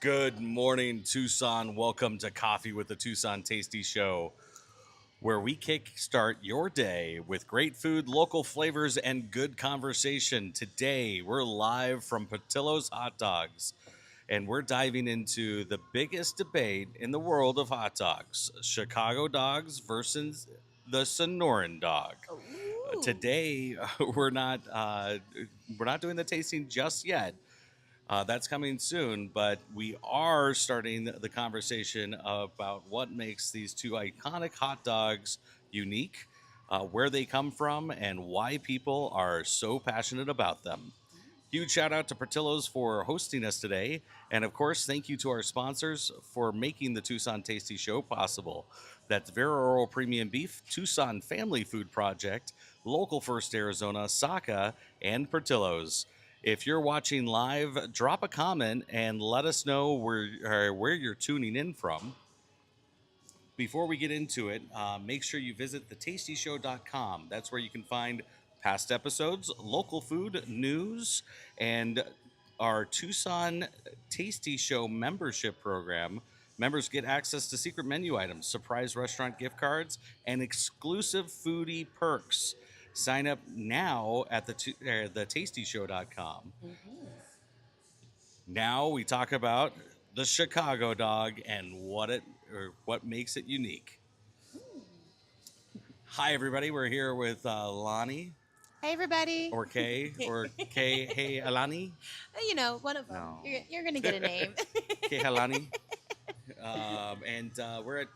Good morning, Tucson. Welcome to Coffee with the Tucson Tasty Show, where we kickstart your day with great food, local flavors, and good conversation. Today, we're live from Portillo's Hot Dogs, and we're diving into the biggest debate in the world of hot dogs: Chicago dogs versus the Sonoran dog. Ooh. Today, we're not doing the tasting just yet. That's coming soon, but we are starting the conversation about what makes these two iconic hot dogs unique, where they come from, and why people are so passionate about them. Huge shout out to Portillo's for hosting us today. And of course, thank you to our sponsors for making the Tucson Tasty Show possible. That's Vera Oral Premium Beef, Tucson Family Food Project, Local First Arizona, Saka, and Portillo's. If you're watching live, drop a comment and let us know where you're tuning in from. Before we get into it, make sure you visit thetastyshow.com. That's where you can find past episodes, local food, news, and our Tucson Tasty Show membership program. Members get access to secret menu items, surprise restaurant gift cards, and exclusive foodie perks. Sign up now at thetastyshow.com. Now we talk about the Chicago dog and what makes it unique. Hi, everybody. We're here with Lonnie Hey, everybody. or Kay. Hey, Alani. One of them. No. You're going to get a name. Kay Alani. And we're at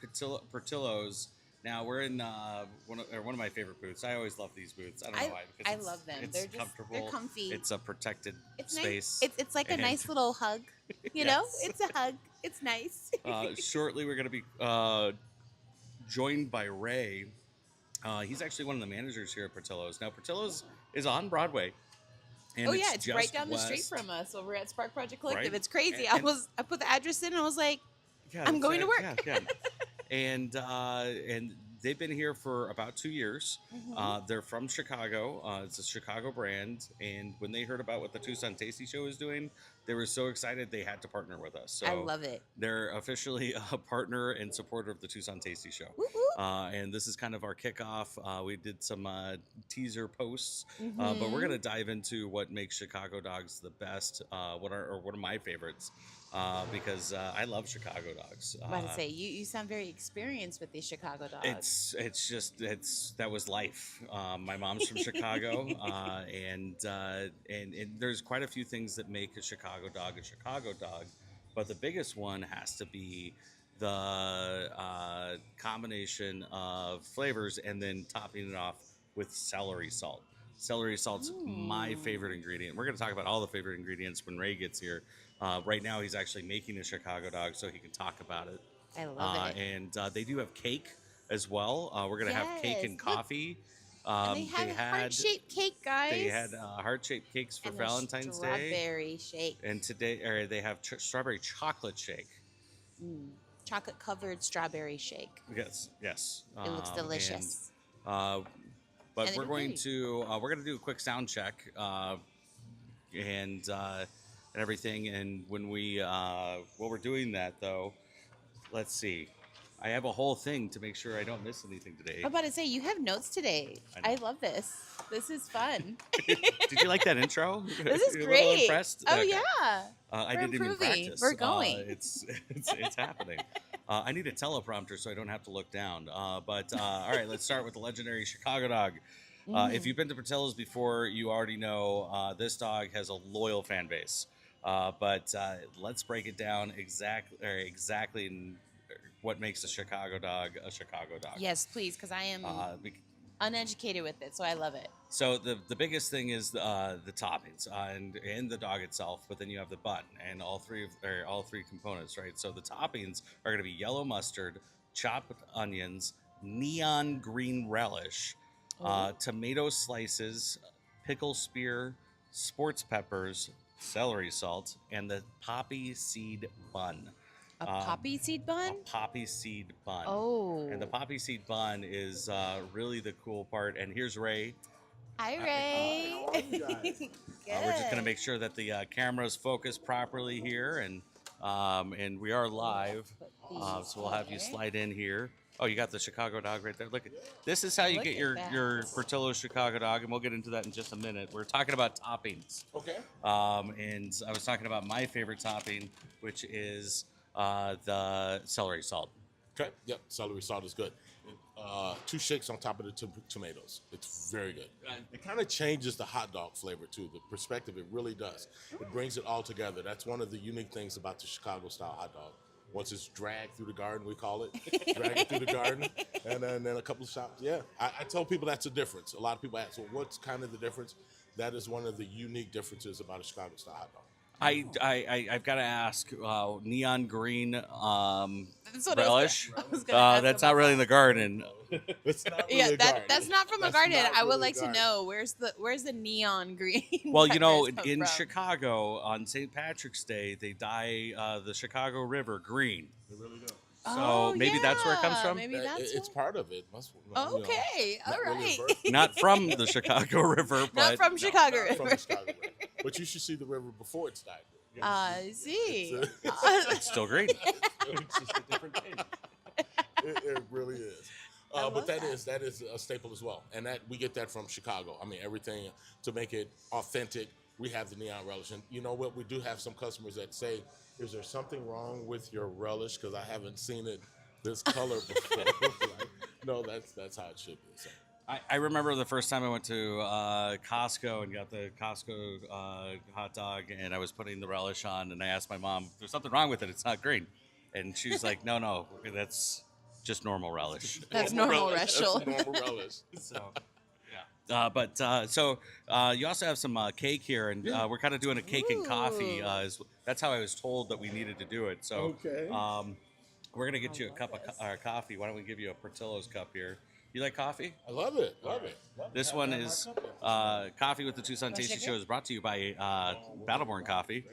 Portillo's. Now we're in one of my favorite booths. I always love these booths. I don't know why. I love them. It's They're comfortable. they're comfy. It's a protected It's space. nice. It's like a And- nice little hug. You know, it's a hug. It's nice. Shortly, we're going to be joined by Ray. He's actually one of the managers here at Portillo's. Now, Portillo's is on Broadway. And Oh yeah, it's just right down the street west- from us over at Spark Project Collective. Right. It's crazy. And- I put the address in and I was like, Yeah, I'm that's going to right. work. Yeah. And they've been here for about 2 years. They're from Chicago. It's a Chicago brand. And when they heard about what the Tucson Tasty Show is doing, they were so excited they had to partner with us. So I love it. they're officially a partner and supporter of the Tucson Tasty Show. Woo woo. And this is kind of our kickoff. We did some teaser posts, but Mhm. we're going to dive into what makes Chicago dogs the best. What are my favorites? Because I love Chicago dogs. I'm about to say you sound very experienced with these Chicago dogs. That was life. My mom's from Chicago, and there's quite a few things that make a Chicago dog, but the biggest one has to be the combination of flavors and then topping it off with celery salt. Celery salt's my Ooh. favorite ingredient. We're going to talk about all the favorite ingredients when Ray gets here. Right now, he's actually making a Chicago dog, so he can talk about it. I love it. And they do have cake as well. We're going to have cake Yes, and look. coffee. And they had heart-shaped cake, guys. They had heart-shaped cakes for And a Valentine's Day. strawberry shake. And today, they have strawberry chocolate shake. Chocolate-covered strawberry shake. Yes. It looks delicious. But And we're they going do. to do a quick sound check and everything. And when while we're doing that though, let's see. I have a whole thing to make sure I don't miss anything today. I'm about to say, you have notes today. I I know. less this. This is fun. Did you like that intro? This is You're a great. little impressed? Oh, Okay. yeah. I We're didn't even improving. practice. We're going. It's happening. I need a teleprompter so I don't have to look down. All right, let's start with the legendary Chicago dog. If you've been to Portillo's before, you already know this dog has a loyal fan base. Let's break it down exactly in what makes a Chicago dog a Chicago dog. Yes, please, because I am We- uneducated with it, so I love it. So the biggest thing is the toppings and the dog itself, but then you have the bun and all three components, right? So the toppings are going to be yellow mustard, chopped onions, neon green relish, tomato slices, pickle spear, sports peppers, celery salt, and the poppy seed bun. A poppy seed bun? A poppy seed bun. Oh. And the poppy seed bun is really the cool part. And here's Ray. Hi, Ray. how are you guys? We're just going to make sure that the camera's focused properly here. And And we are live. Put these So we'll have you here. slide in here. Oh, you got the Chicago dog right there. Look, this is how you Look get at your that. Portillo Chicago dog, and we'll get into that in just a minute. We're talking about toppings. Okay. And I was talking about my favorite topping, which is the celery salt. Okay. Yep. Celery salt is good. 2 shakes on top of the tomatoes. It's very good. It kind of changes the hot dog flavor too. The perspective, it really does. It brings it all together. That's one of the unique things about the Chicago style hot dog. Once it's dragged through the garden, we call it, drag it through the garden, and then a couple of shots. Yeah, I tell people that's the difference. A lot of people ask, well, what's kind of the difference? That is one of the unique differences about a Chicago style hot dog. I've got to ask neon green That's what relish. I was gonna ask That's not really in the garden. It's not really Yeah, a garden. that's not from a That's garden. not I would really like a to garden. know where's the neon green. Well, you know, peppers come in from? Chicago on St. Patrick's Day, they dye the Chicago River green. It really does. So Oh, maybe that's where it comes yeah, from. Maybe that's It's what- part of it. Must, Okay, all not really a right. version. Not from the Chicago River, but Not from Chicago Not from River. the Chicago River. But you should see the river before it's dyed. I see. it's still green. It's just a different tint. It really is. I love But that that. is a staple as well, and that we get that from Chicago. I mean, everything to make it authentic. We have the neon relish, and you know what? We do have some customers that say, "Is there something wrong with your relish? Because I haven't seen it this color before." Like, no, that's how it should be. So. I remember the first time I went to Costco and got the Costco hot dog, and I was putting the relish on, and I asked my mom, "There's something wrong with it. It's not green." And she was like, "No, that's just normal relish." That's normal That's relish. normal relish. So, yeah. So you also have some cake here, and we're kind of doing a cake and coffee. Ooh. That's how I was told that we needed to do it. So, Okay. we're gonna get you a cup of coffee. Why don't we give you a Portillo's cup here? You like coffee? I love it. Love it. This Have one that in is my cup. Coffee with the Tucson Want Tasty sugar? Show is brought to you by Battleborn Coffee.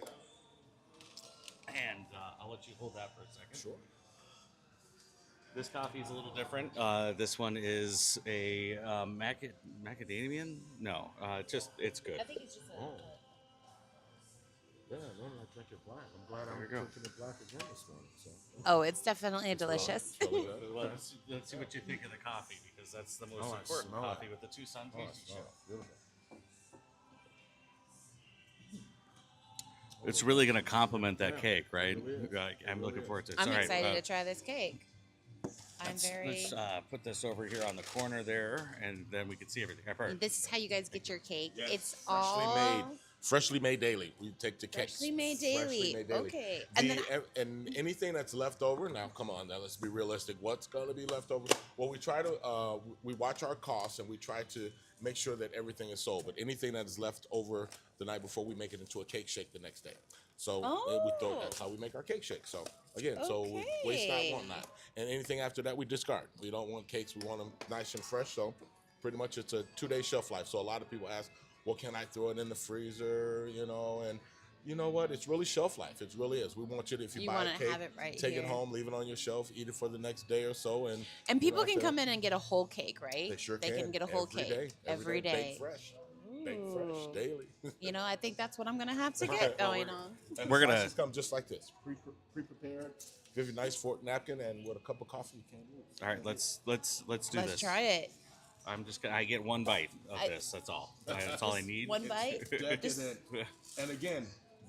And I'll let you hold that for a second. Sure. This coffee is a little different. This one is a macadamian. No, it's good. I think it's just a. Oh. Yeah, normally I drink it black. I'm glad There I'm we go. drinking it black again this morning. So. Oh, it's definitely delicious. It's really good. Let's see what you think of the coffee, because that's the most Oh, I important smell coffee it. with the Tucson Oh, it Tasty Show. smells beautiful. It's really going to complement that Yeah, cake, right? it really is. I'm It looking really forward to it. I'm All right, excited to try this cake. I'm let's very. put this over here on the corner there, and then we can see everything. Perfect. This is how you guys get your cake. Yes, It's freshly all made. Freshly made daily. We take the cakes. freshly made daily. Okay, and then And anything that's left over, now come on, now let's be realistic. What's gonna be left over? Well, we try to we watch our costs and we try to make sure that everything is sold. But anything that is left over the night before, we make it into a cake shake the next day. So we throw. Oh. That's how we make our cake shake. So again, so we waste not, Okay. want not. And anything after that, we discard. We don't want cakes. We want them nice and fresh. So pretty much it's a 2-day shelf life. So a lot of people ask, well, can I throw it in the freezer? You know, and you know what? It's really shelf life. It really is. We want you to, if you You buy wanna a cake, have it right take here. it home, leave it on your shelf, eat it for the next day or so, and people can after- come in and get a whole cake, right? They sure can get a whole every cake day, every day. baked fresh, baked fresh Ooh. daily. You know, I think that's what I'm gonna have to get going on. And We're the gonna- slices come just like this, pre-prepared. Give you a nice fork napkin and with a cup of coffee, you can't lose. All right, let's do Let's this. try it. I get one bite of I- this. That's all. That's all I need. One bite. Just- and again,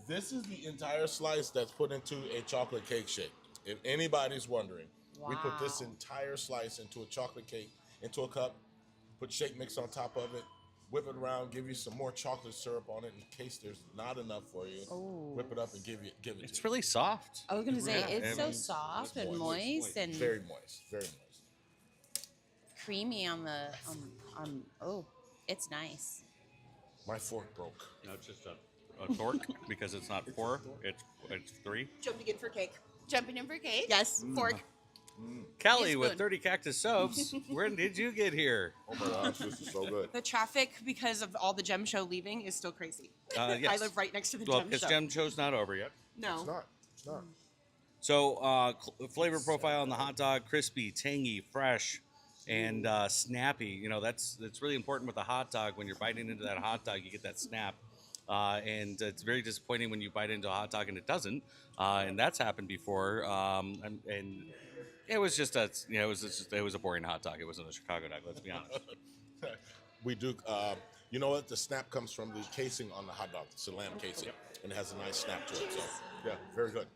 this is the entire slice that's put into a chocolate cake shake. If anybody's wondering, we put this Wow. entire slice into a chocolate cake, into a cup, put shake mix on top of it, whip it around, give you some more chocolate syrup on it in case there's not enough for you. Ooh. Whip it up and give it to It's you. really soft. I was gonna say Yeah, it's I so mean, soft and moist, moist and Very moist, very moist. creamy on the on. Oh, it's nice. My fork broke. No, it's just a fork because it's not 4. It's 3. Jumping in for cake. Jumping in for cake. Yes, fork. Kelly Yes, with spoon. 30 Cactus Soaps. When did you get here? Oh my gosh, this is so good. The traffic because of all the gem show leaving is still crazy. Yes. I live right next to the Well, gem because show. Gem Show's not over yet. no. It's not. It's not. So, flavor profile on the hot dog: crispy, tangy, fresh, and snappy. You know, that's really important with the hot dog. When you're biting into that hot dog, you get that snap. and it's very disappointing when you bite into a hot dog and it doesn't. And that's happened before. And it was just it was a boring hot dog. It wasn't a Chicago dog. Let's be honest. We do. You know what? The snap comes from the casing on the hot dog. It's a lamb casing, and it has a nice snap to it. So, yeah, very good.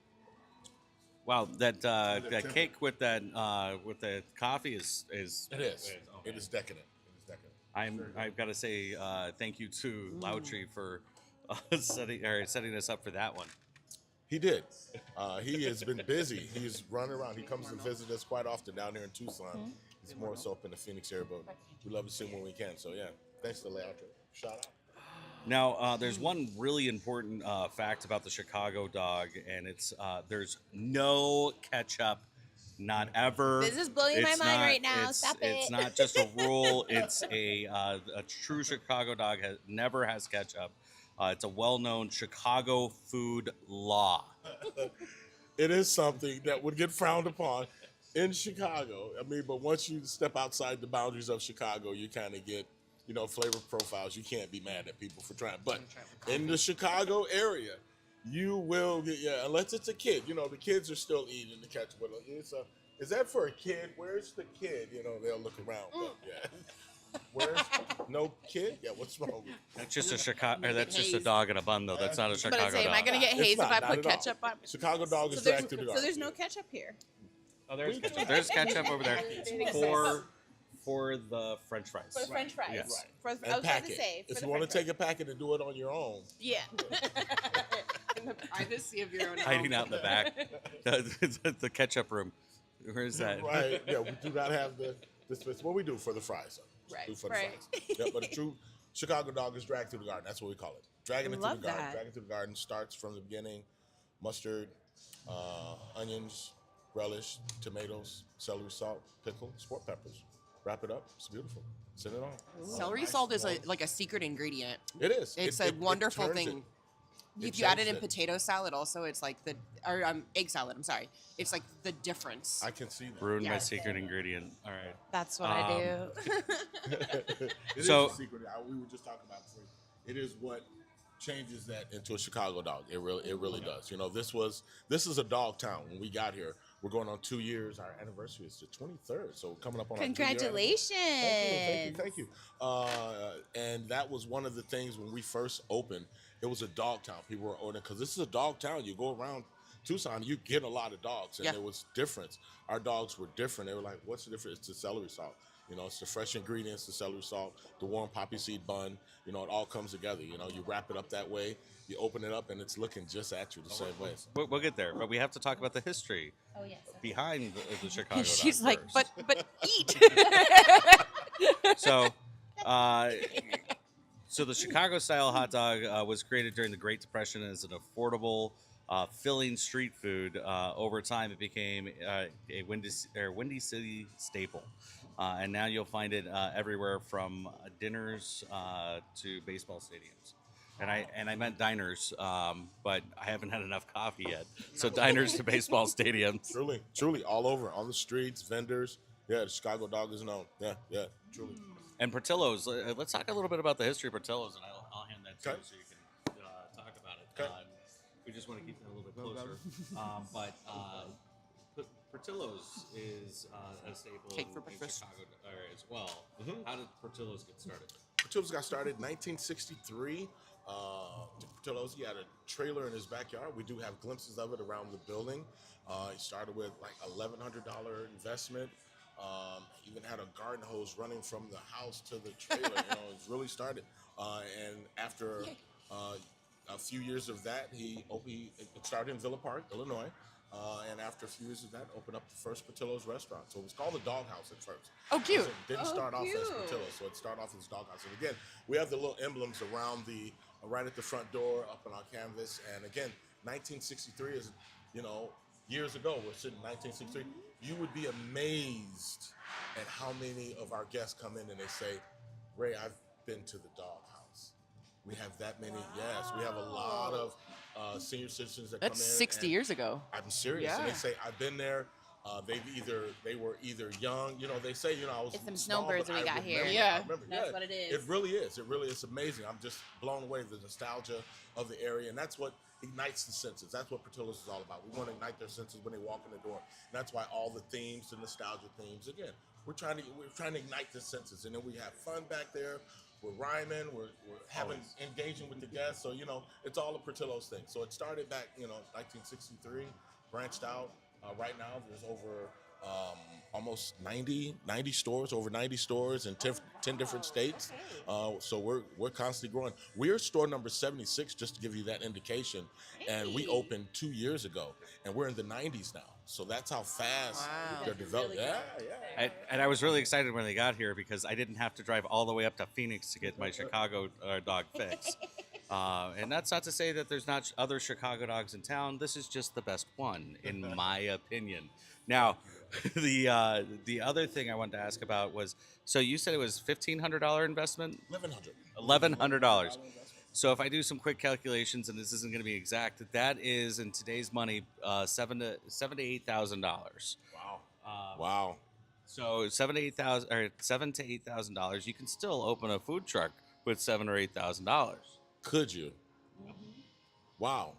Wow, that cake with the coffee is It is. okay. It is decadent. It is decadent. I've got to say thank you to Lautry for setting us up for that one. He did. He has been busy. He's running around. He comes to visit us quite often down there in Tucson. He's more so up in the Phoenix area, but we love to see him when we can. So, yeah, thanks to Leandro. Shout out. Now, there's one really important fact about the Chicago dog, and it's there's no ketchup, not ever. This is blowing my It's mind not- right now. it's- Stop It's it. not just a rule. It's a true Chicago dog never has ketchup. It's a well-known Chicago food law. It is something that would get frowned upon in Chicago. I mean, but once you step outside the boundaries of Chicago, you kind of get, flavor profiles. You can't be mad at people for trying. But in the Chicago area, you will get, unless it's a kid. The kids are still eating the ketchup. Is that for a kid? Where's the kid? They'll look around. But, yeah. Where's no kid? Yeah, what's wrong with you? That's just a Chicago. That's just a dog in a bun, though. That's not a But Chicago I say, am I dog. gonna get It's hazed if not, I not put at all. ketchup on? Chicago dog is So dragged to the garden. there's no ketchup here. Oh, there's ketchup. There's ketchup over there for the French fries. For the French fries. Yes. I And was about pack to it. say. If you want to take a packet and do it on your own. Yeah. In the privacy of your own Hiding home. out in the back, the ketchup room. Where's that? Right. Yeah, we do not have the space. What we do for the fries. Right, Do for the right. fries. Yeah, but a true Chicago dog is dragged through the garden. That's what we call it. Dragging it through the Love garden. that. Dragging through the garden starts from the beginning. Mustard, onions, relish, tomatoes, celery salt, pickle, sport peppers. Wrap it up. It's beautiful. Send it on. Celery salt is like a secret ingredient. It is. It's It a wonderful turns thing. It If you add it in jumps it. potato salad, also, it's like egg salad. I'm sorry. It's like the difference. I can see that. Ruined my Yeah. secret ingredient. All right. That's what I do. It is So- a secret. We were just talking about it before. It is what changes that into a Chicago dog. It really does. This is a dog town. When we got here, we're going on 2 years. Our anniversary is the 23rd, so coming up on our 2-year anniversary. Congratulations. Thank you. And that was one of the things when we first opened. It was a dog town. People were ordering because this is a dog town. You go around Tucson, you get a lot of dogs, and Yeah. there was difference. Our dogs were different. They were like, "What's the difference?" It's the celery salt. It's the fresh ingredients, the celery salt, the warm poppy seed bun. It all comes together. You wrap it up that way. You open it up, and it's looking just at you the same way. We'll get there, but we have to talk about the history Oh, yes. behind the Chicago dog. She's like, first. but eat. So, so the Chicago style hot dog was created during the Great Depression as an affordable, filling street food. Over time, it became a Windy City staple, and now you'll find it everywhere from dinners to baseball stadiums. And I meant diners, but I haven't had enough coffee yet. So diners to baseball stadiums. Truly, all over on the streets, vendors. Yeah, the Chicago dog is known. Yeah, truly. And Portillo's. Let's talk a little bit about the history of Portillo's, and I'll hand that to Okay. you so you can talk about it. Okay. We just want to keep it a little bit closer. But Portillo's is a staple Cake for in breakfast. Chicago as well. Mm-hmm. How did Portillo's get started? Portillo's got started in 1963. Portillo's, he had a trailer in his backyard. We do have glimpses of it around the building. He started with like $1,100 investment. He even had a garden hose running from the house to the trailer. It's really started. And after a few years of that, it started in Villa Park, Illinois. And after a few years of that, opened up the first Portillo's restaurant. So it was called the Doghouse at first. Oh, cute. It didn't Oh, start off as cute. Portillo's, so it started off as Doghouse. And again, we have the little emblems around right at the front door, up on our canvas. And again, 1963 is, years ago. We're sitting in 1963. You would be amazed at how many of our guests come in and they say, "Ray, I've been to the Doghouse." We have that many. Yes, we have a lot of senior citizens that That's come in. 60 and- years ago. I'm serious. And they Yeah. say, "I've been there. They were either young, they say, I was It's them small, snowbirds but we I got here. remember- Yeah. I remember, That's yeah, what it is. It really is. It really is amazing. I'm just blown away with the nostalgia of the area, and that's what ignites the senses. That's what Portillo's is all about. We want to ignite their senses when they walk in the door. And that's why all the themes, the nostalgia themes, again, we're trying to ignite the senses, and then we have fun back there. We're rhyming, we're engaging with the guests. So, it's all a Portillo's thing. So it started back, 1963, branched out. Right now, there's over almost 90 stores, over 90 stores in 10 different states. So we're constantly growing. We're store number 76, just to give you that indication. And we opened 2 years ago, and we're in the 90s now. So that's how fast Wow. they're developing. Really Yeah. And I was really excited when they got here because I didn't have to drive all the way up to Phoenix to get my Chicago dog fix. And that's not to say that there's not other Chicago dogs in town. This is just the best one, in my opinion. Now, the other thing I wanted to ask about was, so you said it was $1,500 investment? $1,100. So if I do some quick calculations, and this isn't going to be exact, that is in today's money $7,000 to $8,000. Wow. Wow. So $7,000 to $8,000. You can still open a food truck with $7,000 or $8,000, Could you? Wow.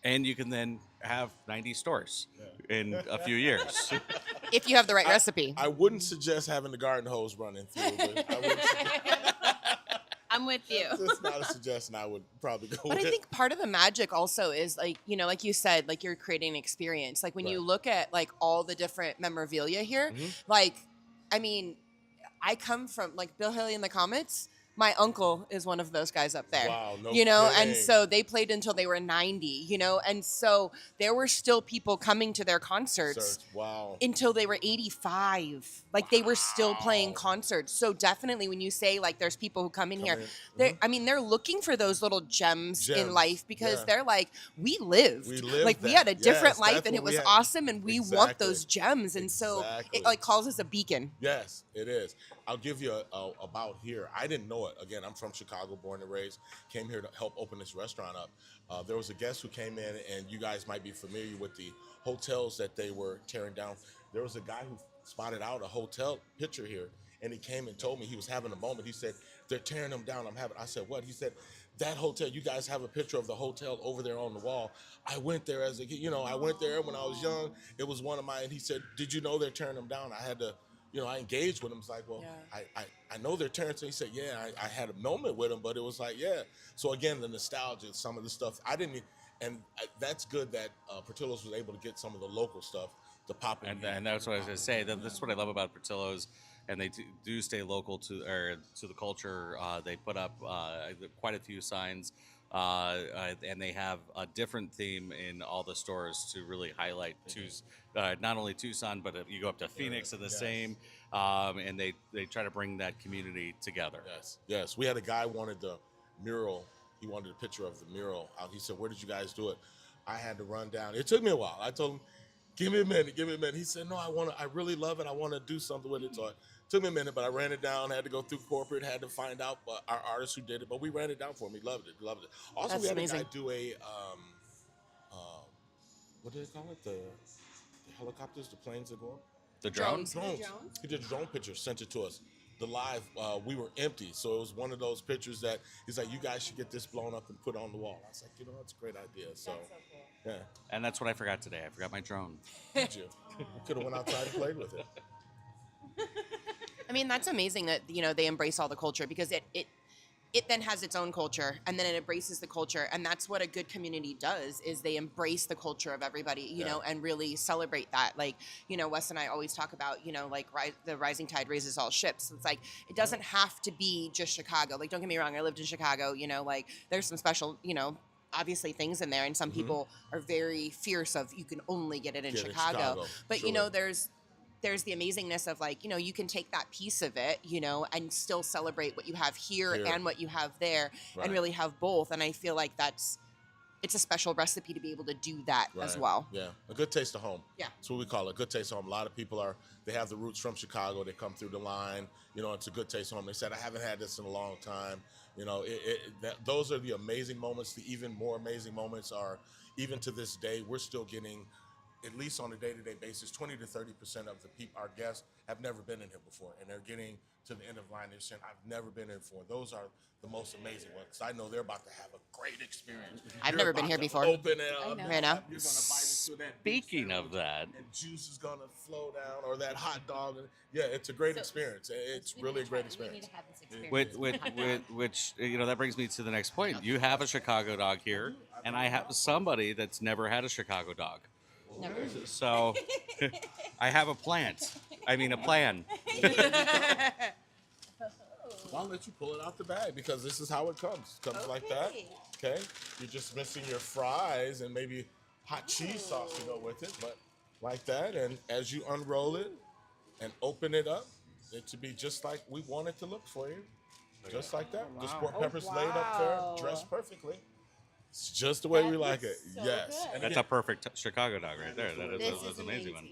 and you can then have 90 stores in a few years. If you have the right recipe. I wouldn't suggest having the garden hose running through, but I wouldn't I'm with you. That's not a suggestion I would probably go But with. I think part of the magic also is like, like you said, like you're creating an experience. Like when you Right. look at like all the different memorabilia here, like, I mean, I come from like Bill Haley in the Comets. My uncle is one of those guys up there. Wow, no and kidding. so they played until they were 90, and so there were still people coming to their concerts Wow. until they were 85. Like they were still playing concerts. So definitely when you say like there's people who come in here, they're looking for those little gems in Gems, life because yeah. they're like, we lived. We lived like we that. had a different Yes, life that's and it what we was had. awesome and we want Exactly. those gems. And so Exactly. it like calls us a beacon. Yes, it is. I'll give you a about here. I didn't know it. Again, I'm from Chicago, born and raised. Came here to help open this restaurant up. There was a guest who came in, and you guys might be familiar with the hotels that they were tearing down. There was a guy who spotted out a hotel picture here, and he came and told me he was having a moment. He said, "They're tearing them down." I said, "What?" He said, "That hotel. You guys have a picture of the hotel over there on the wall. I went there as a kid. I went there when I was young. It was one of my." And he said, "Did you know they're tearing them down?" I had to. I engaged with him. It's like, well, Yeah. I know they're tearing. So he said, yeah, I had a moment with him, but it was like, yeah. So again, the nostalgia, some of the stuff that's good that Portillo's was able to get some of the local stuff to pop in. And that's what I was going to say. That's what I love about Portillo's, and they do stay local to the culture. They put up quite a few signs, and they have a different theme in all the stores to really highlight not only Tucson, but you go up to Phoenix, and the same. And they try to bring that community together. Yes. We had a guy wanted the mural. He wanted a picture of the mural. He said, "Where did you guys do it?" I had to run down. It took me a while. I told him, give me a minute. He said, "No, I really love it. I want to do something with it." So it took me a minute, but I ran it down. Had to go through corporate. Had to find out our artist who did it. But we ran it down for him. He loved it. Also, That's we had amazing. a guy do a what do they call it? The helicopters, the planes that go up. The drones. Drones. He did a drone picture, sent it to us. The live, we were empty, so it was one of those pictures that he's like, "You guys should get this blown up and put on the wall." I was like, that's a great idea. So, yeah. And that's what I forgot today. I forgot my drone. Did you? You could have went outside and played with it. I mean, that's amazing that, they embrace all the culture because it then has its own culture and then it embraces the culture. And that's what a good community does is they embrace the culture of everybody, you know, and really celebrate that. Like, Wes and I always talk about, like the rising tide raises all ships. It's like, it doesn't have to be just Chicago. Like, don't get me wrong. I lived in Chicago, like there's some special, obviously things in there. And some people are very fierce of, you can only get it in Chicago. But, truly. there's the amazingness of like, you can take that piece of it, and still celebrate what you have here and what you have there and really have both. And I feel like it's a special recipe to be able to do that as well. Yeah. A good taste of home. Yeah. That's what we call it. A good taste of home. A lot of people they have the roots from Chicago. They come through the line. It's a good taste of home. They said, "I haven't had this in a long time." Those are the amazing moments. The even more amazing moments are, even to this day, we're still getting at least on a day-to-day basis, 20 to 30% of our guests have never been in here before, and they're getting to the end of the line. They're saying, "I've never been here before." Those are the most amazing ones. 'Cause I know they're about to have a great experience. I've You're never been about here to before. Open it up. I know. Right now. You're gonna bite into that. beef Speaking of sandwich, that, and juice is gonna flow down, or that hot dog. Yeah, it's a great experience. It's really a great experience. We need to have this experience. which that brings me to the next point. You have a Chicago dog here, and I have somebody that's never had a Chicago dog. Never. So I have a plan. I'll let you pull it out the bag because this is how it comes. It comes like that. Okay. You're just missing your fries and maybe hot cheese sauce to go with it, but like that. And as you unroll it and open it up, it should be just like we want it to look for you. Just like that. The sport peppers laid up wow. there, dressed perfectly. It's just the way we That like is it. so Yes. good. And That's again, a perfect Chicago dog right there. This That's is an amazing one.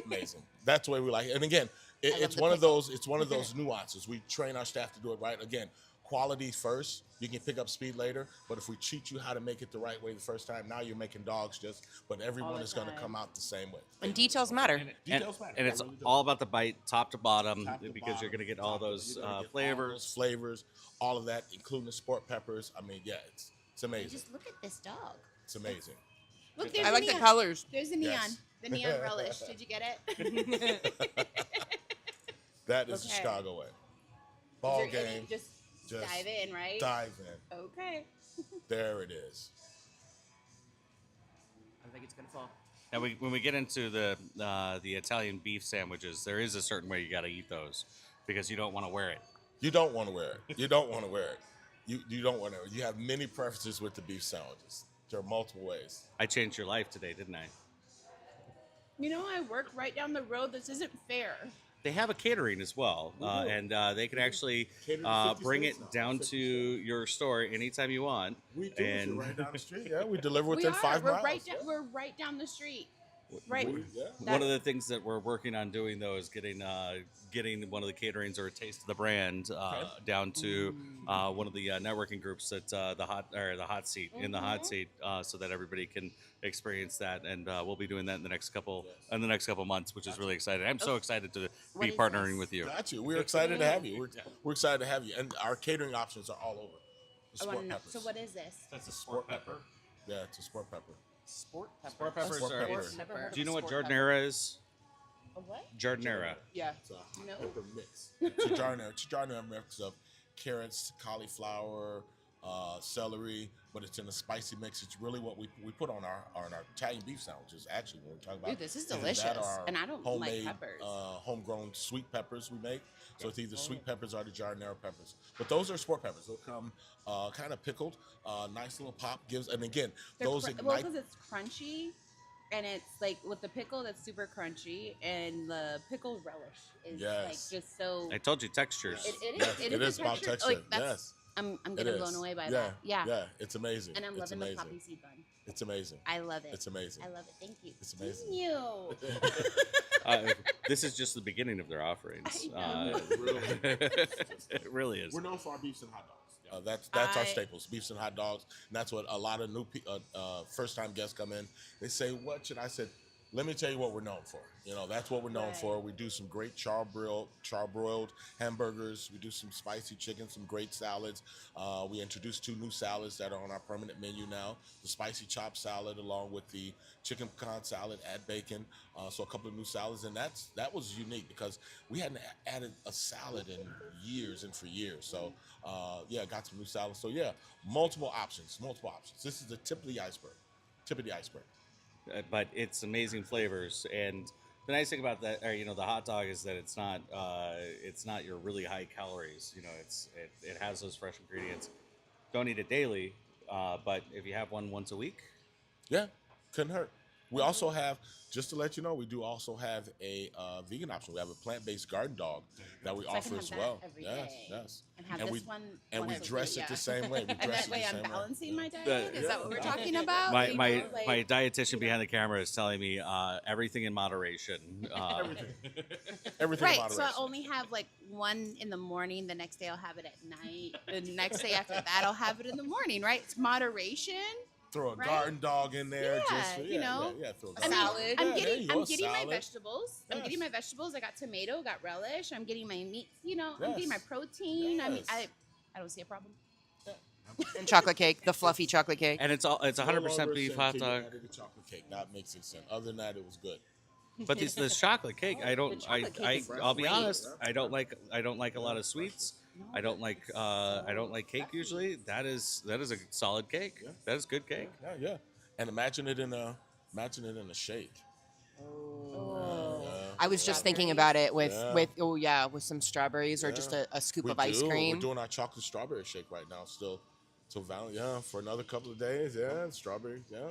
amazing. That's the way we like it. And again, love it's the one of pickle. those. It's one of those nuances. We train our staff to do it right. Again, quality first. You can pick up speed later. But if we teach you how to make it the right way the first time, now you're making dogs just. But everyone the is going to time. come out the same way. And details matter. Details matter. And it's They really do. all about the bite, top to bottom, Top to because you're bottom, going to get all top to- those you're gonna get all flavors. those flavors, all of that, including the sport peppers. I mean, yeah, it's amazing. Just look at this dog. It's amazing. Look, there's I the like the neon. colors. There's the neon. Yes. The neon relish. Did you get it? That is the Okay. Chicago way. Ball Is there any- game. Just Just dive in, right? Dive in. Okay. There it is. I think it's gonna fall. Now, when we get into the Italian beef sandwiches, there is a certain way you got to eat those because you don't want to wear it. You don't want to wear it. You don't want to wear it. You don't want to. You have many preferences with the beef sandwiches. There are multiple ways. I changed your life today, didn't I? You know, I work right down the road. This isn't fair. They have a catering as well, and they can actually Cater to 50 bring it states now. down 50 to your store anytime you want. We do. And Right down the street. Yeah, we deliver We within are. 5 We're miles. right down. We're right down the street. Right. Yeah. one of the things that we're working on doing though is getting one of the caterings or a taste of the brand down to one of the networking groups at the hot seat in the hot seat, so that everybody can experience that, and we'll be doing that in the next couple months, which is really exciting. I'm so excited to What be is partnering this? Oh. with you. Got you. We're excited to have you. We're excited to have you. And our catering options are all over. The I want sport to know. peppers. So what is this? That's a sport pepper. Yeah, it's a sport pepper. Sport pepper. Sport peppers Sport are. pepper. Never heard Do you of know what sport jardinera is? A what? Jardinera. Yeah. It's a hot No. pepper mix. It's a jardinera mix of carrots, cauliflower, celery, but it's in a spicy mix. It's really what we put on our Italian beef sandwiches. Actually, when we're talking about Dude, this is either delicious. that or our And I don't like homemade, peppers. homegrown sweet peppers we make. So it's either sweet peppers or the jardinera peppers. But those are sport peppers. They'll come kind of pickled. Nice little pop gives, and again, those well, ignite. because it's crunchy, and it's like with the pickle that's super crunchy, and the pickle relish is Yes. like just so. I told you textures. It is. Yes, It it is is about texture. Like, that's, Yes. I'm It getting is. blown away by Yeah, that. Yeah. Yeah, it's amazing. And I'm It's loving the amazing. poppy seed bun. It's amazing. I love it. It's amazing. I love it. Thank you. It's amazing. Thank you. This is just the beginning of their offerings. I know. It really is. We're known for our beefs and hot dogs. That's our I- staples, beefs and hot dogs, and that's what a lot of new first-time guests come in. They say, "What should I?" said, "Let me tell you what we're known for. You know, that's what we're known Right. for. We do some great charbroiled hamburgers. We do some spicy chicken, some great salads. We introduced 2 new salads that are on our permanent menu now: the spicy chopped salad, along with the chicken pecan salad, add bacon. So a couple of new salads, and that was unique because we hadn't added a salad in years and for years. So yeah, got some new salads. So yeah, multiple options. This is the tip of the iceberg. But it's amazing flavors, and the nice thing about that, or the hot dog, is that it's not your really high calories. It has those fresh ingredients. Don't eat it daily, but if you have one once a week, Yeah, couldn't hurt. We also have, just to let you know, we do also have a vegan option. We have a plant-based garden dog that we So I can offer have as that well. every Yes, day. yes. And have And this we- one. And we once a dress week, it yeah. the same way. We And dress that it way the I'm same way. balancing my diet. The- Is that what we're talking about? my You my know, like- my dietitian behind the camera is telling me everything in moderation. Everything Right, about so I only have like one in the morning. The next day I'll have it at night. The next day after that I'll have it in the morning. Right, it's moderation. throw a Right? garden dog in there. Yeah, just for, you know. throw a I mean, garden- salad. I'm Yeah, there getting you go, I'm getting my salad. vegetables. I'm getting Yes. my vegetables. I got tomato, got relish. I'm getting my meat. You know, I'm getting my Yes. protein. I mean, Yes. I don't see a problem. And chocolate cake, the fluffy chocolate cake. And it's 100% beef hot dog. Added the chocolate cake. That makes it sense. Other than that, it was good. But this chocolate cake, The chocolate cake is I'll be great. honest, I don't like a lot of sweets. I don't like cake usually. That is a solid cake. Yeah. That is good cake. Yeah. And imagine it in a shake. Oh. I was just thinking about it with Yeah. with some strawberries or just Yeah. a scoop We of ice do. cream. We're doing our chocolate strawberry shake right now still. Till for another couple of days. Yeah, strawberry. Yeah.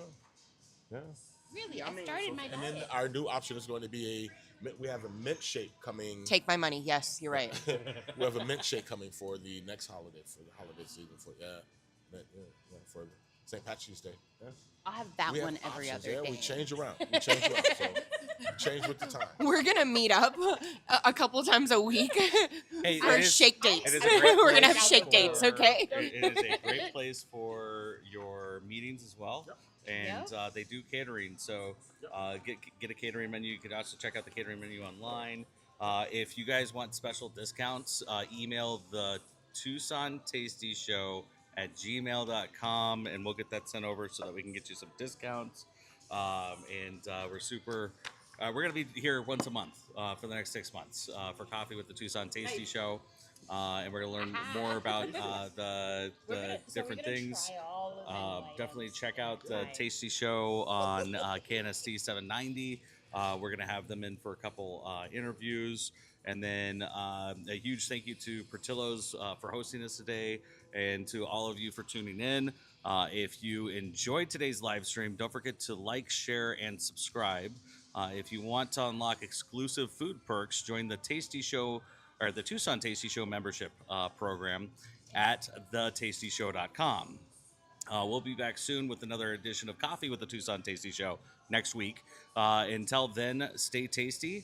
Really, I started my And diet. then our new option is going to be we have a mint shake coming. Take my money. Yes, you're right. We have a mint shake coming for the next holiday, for the holiday season, for St. Patrick's Day. Yeah. I'll have that We have one every options, other yeah, day. We change around. So we change with the time. We're gonna meet up a couple times a week Hey, for it is- shake dates. it is a great We're gonna have place shake dates, for- okay? It is a great place for your meetings as well. Yep. And they do catering, so get a catering menu. You can also check out the catering menu online. If you guys want special discounts, email the Tucson Tasty Show at gmail.com, and we'll get that sent over so that we can get you some discounts. We're going to be here once a month for the next 6 months for Coffee with the Tucson Tasty Show. And we're going to learn more about the different things. Definitely check out the Tasty Show on KNST 790. We're going to have them in for a couple interviews. And then a huge thank you to Portillo's for hosting us today, and to all of you for tuning in. If you enjoyed today's live stream, don't forget to like, share, and subscribe. If you want to unlock exclusive food perks, join the Tasty Show or the Tucson Tasty Show membership program at thetastyshow.com. We'll be back soon with another edition of Coffee with the Tucson Tasty Show next week. Until then, stay tasty